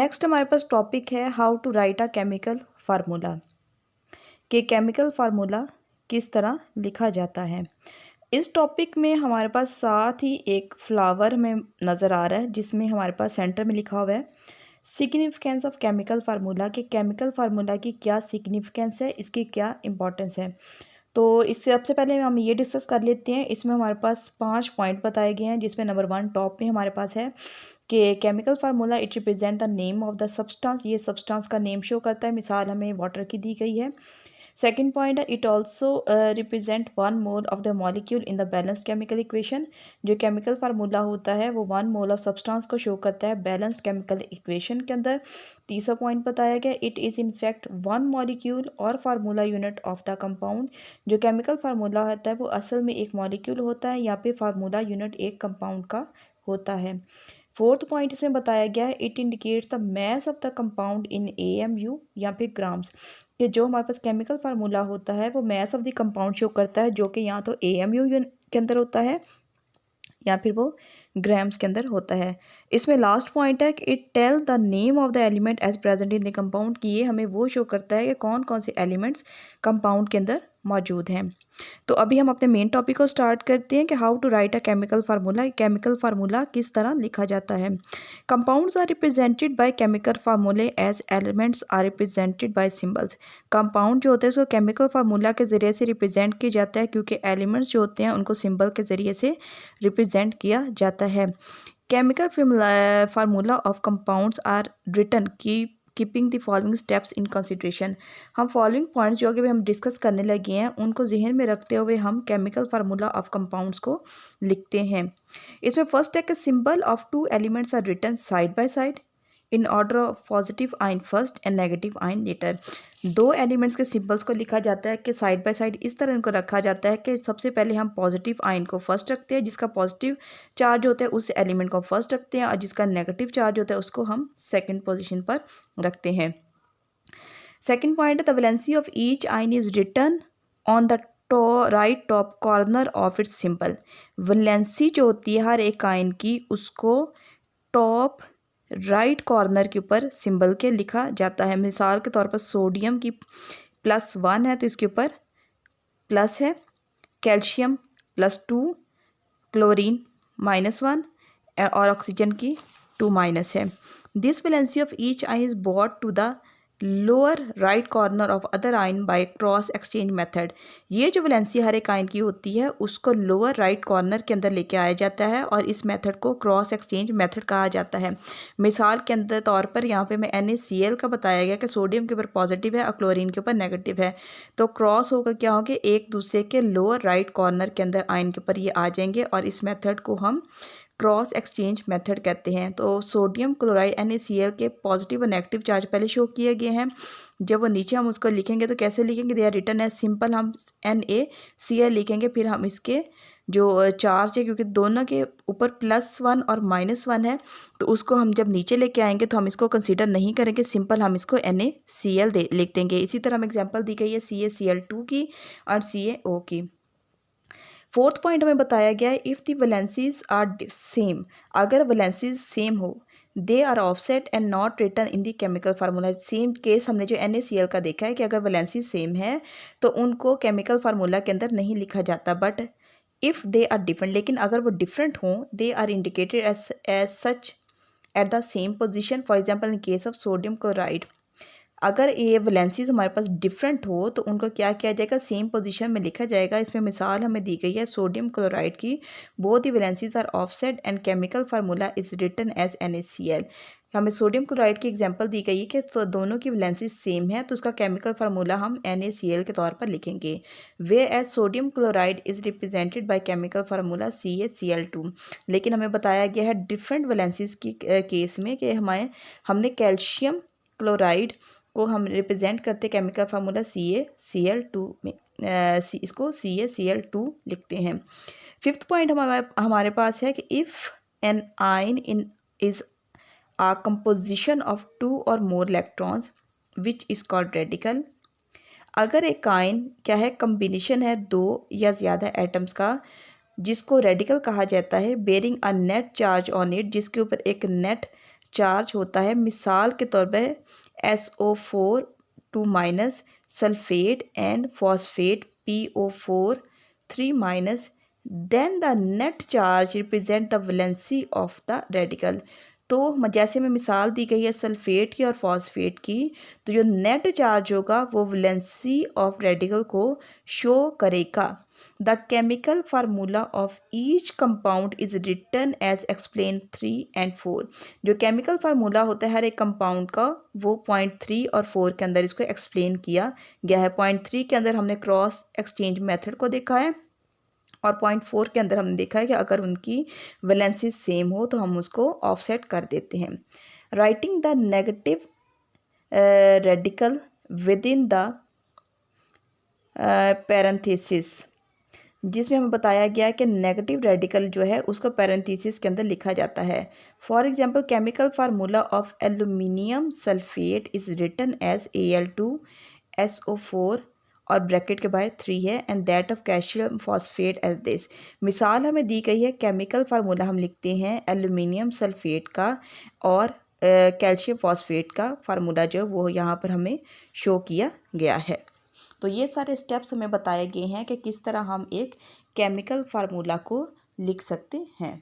Next हमारे पास topic है how to write a chemical formula कि केमिकल फार्मूला किस तरह लिखा जाता है। इस टॉपिक में हमारे पास साथ ही एक फ्लावर में नज़र आ रहा है जिसमें हमारे पास सेंटर में लिखा हुआ है सिग्निफिकेंस ऑफ केमिकल फार्मूला कि केमिकल फार्मूला की क्या सिग्निफिकेंस है, इसकी क्या इंपॉर्टेंस है। तो इससे सबसे पहले हम ये डिस्कस कर लेते हैं। इसमें हमारे पास 5 पॉइंट बताए गए हैं जिसमें नंबर 1 टॉप में हमारे पास है कि chemical formula it represent the name of the substance. ये सब्सटेंस का नेम शो करता है, मिसाल हमें वाटर की दी गई है। सेकेंड पॉइंट है it also represent 1 mole of the molecule in the balanced chemical equation. जो केमिकल फार्मूला होता है वो 1 मोल ऑफ सब्सटेंस को शो करता है बैलेंस्ड केमिकल इक्वेशन के अंदर। तीसरा पॉइंट बताया गया it is in fact 1 molecule और formula unit of the compound. जो केमिकल फार्मूला होता है वो असल में एक मॉलिक्यूल होता है या फिर फार्मूला यूनिट एक कंपाउंड का होता है। फोर्थ पॉइंट इसमें बताया गया है it indicates the mass of the compound in AMU या फिर ग्राम्स। कि जो हमारे पास केमिकल फार्मूला होता है वो mass of the compound show करता है जो कि या तो AMU के अंदर होता है या फिर वो ग्राम्स के अंदर होता है। इसमें लास्ट पॉइंट है कि it tell the name of the element as present in the compound कि ये हमें वो शो करता है कि कौन कौन से एलिमेंट्स कंपाउंड के अंदर मौजूद हैं। तो अभी हम अपने मेन टॉपिक को स्टार्ट करते हैं कि how to write a chemical formula. Chemical formula किस तरह लिखा जाता है। Compounds are represented by chemical formulae as elements are represented by symbols. Compound जो होते हैं उसको केमिकल फार्मूला के ज़रिए से रिप्रेजेंट किया जाता है क्योंकि एलिमेंट्स जो होते हैं उनको सिंबल के ज़रिए से रिप्रेजेंट किया जाता है। Chemical formula of compounds are written की keeping the following steps in consideration. हम फॉलोइंग पॉइंट्स जो कि हम डिस्कस करने लगे हैं उनको जहन में रखते हुए हम केमिकल फार्मूला ऑफ कंपाउंड्स को लिखते हैं। इसमें फर्स्ट है कि symbol of 2 elements are written side by side in order of positive ion first and negative ion later. 2 elements के सिंबल्स को लिखा जाता है कि साइड बाय साइड इस तरह इनको रखा जाता है कि सबसे पहले हम पॉजिटिव आइन को फर्स्ट रखते हैं, जिसका पॉजिटिव चार्ज होता है उस एलिमेंट को फर्स्ट रखते हैं और जिसका नेगेटिव चार्ज होता है उसको हम सेकंड पोजीशन पर रखते हैं। Second point the valency of each ion is written on the right top corner of its symbol. Valency जो होती है हर एक आइन की उसको टॉप राइट कॉर्नर के ऊपर सिंबल के लिखा जाता है। मिसाल के तौर पर सोडियम की +1 है तो इसके ऊपर प्लस है, कैल्शियम +2, क्लोरीन -1 और ऑक्सीजन की 2- है। This valency of each ion is bought to the lower right corner of other ion by cross exchange method. ये जो वैलेंसी हर एक आइन की होती है उसको लोअर राइट कॉर्नर के अंदर लेके आया जाता है और इस मेथड को क्रॉस एक्सचेंज मेथड कहा जाता है। मिसाल के अंदर तौर पर यहाँ पे मैं NaCl का बताया गया कि सोडियम के ऊपर पॉजिटिव है और क्लोरीन के ऊपर नेगेटिव है, तो क्रॉस होकर क्या होगा एक दूसरे के लोअर राइट कॉर्नर के अंदर आइन के ऊपर ये आ जाएंगे और इस मेथड को हम क्रॉस एक्सचेंज मेथड कहते हैं। तो सोडियम क्लोराइड NaCl के पॉजिटिव और नेगेटिव चार्ज पहले शो किए गए हैं। जब वो नीचे हम उसको लिखेंगे तो कैसे लिखेंगे, they are written as simple हम NaCl लिखेंगे, फिर हम इसके जो चार्ज है क्योंकि दोनों के ऊपर +1 और -1 है तो उसको हम जब नीचे लेके आएंगे तो हम इसको कंसीडर नहीं करेंगे, सिंपल हम इसको NaCl लिख देंगे। इसी तरह हम एग्जांपल दी गई है CaCl2 की और CaO की। फोर्थ पॉइंट हमें बताया गया है if the valencies are same. अगर वैलेंसीज सेम हो they are offset and not written in the chemical formula. Same case हमने जो NaCl का देखा है कि अगर वैलेंसी सेम है तो उनको केमिकल फार्मूला के अंदर नहीं लिखा जाता। But if they are different, लेकिन अगर वो डिफरेंट हों they are indicated as such at the same position. For example in case of sodium chloride अगर ये वैलेंसीज हमारे पास डिफरेंट हो तो उनको क्या किया जाएगा, सेम पोजीशन में लिखा जाएगा। इसमें मिसाल हमें दी गई है सोडियम क्लोराइड की, both the valencies are offset and chemical formula is written as NaCl। हमें सोडियम क्लोराइड की एग्जांपल दी गई है कि तो दोनों की वैलेंसी सेम है तो उसका केमिकल फार्मूला हम NaCl के तौर पर लिखेंगे। Way as sodium chloride is represented by chemical formula CaCl2। लेकिन हमें बताया गया है डिफरेंट वैलेंसीज की केस में कि हमने कैल्शियम क्लोराइड को हम रिप्रेजेंट करते केमिकल फार्मूला CaCl2 में इसको CaCl2 लिखते हैं। फिफ्थ पॉइंट हमारे पास है कि इफ़ एन आइन in is uh composition of 2 और मोर electrons which is called radical. अगर एक आइन क्या है, कम्बिनेशन है 2 या ज़्यादा एटम्स का जिसको रेडिकल कहा जाता है, bearing a net charge on it, जिसके ऊपर एक नेट चार्ज होता है, मिसाल के तौर पे SO4 2- sulphate and phosphate PO4 3-, then the net charge represent the valency of the radical. तो जैसे में मिसाल दी गई है सल्फेट की और फॉस्फेट की, तो जो नेट चार्ज होगा वो वैलेंसी ऑफ रेडिकल को शो करेगा। The chemical formula of each compound is written as explain 3 and 4। जो केमिकल फार्मूला होता है हर एक कंपाउंड का, वो पॉइंट 3 और 4 के अंदर इसको एक्सप्लेन किया गया है। पॉइंट 3 के अंदर हमने क्रॉस एक्सचेंज मेथड को देखा है, और पॉइंट 4 के अंदर हमने देखा है कि अगर उनकी वैलेंसी सेम हो तो हम उसको ऑफसेट कर देते हैं। Writing the negative radical with in the parenthesis, जिसमें हमें बताया गया है कि नेगेटिव रेडिकल जो है उसको पैरेंथेसिस के अंदर लिखा जाता है। For example chemical formula of aluminium sulphate is written as Al2SO4 और ब्रैकेट के बाहर 3 है, and that of calcium phosphate as this. मिसाल हमें दी गई है, केमिकल फार्मूला हम लिखते हैं एल्यूमिनियम सल्फेट का और कैल्शियम फॉस्फेट का फार्मूला जो वो यहाँ पर हमें शो किया गया है। तो ये सारे स्टेप्स हमें बताए गए हैं कि किस तरह हम एक केमिकल फार्मूला को लिख सकते हैं।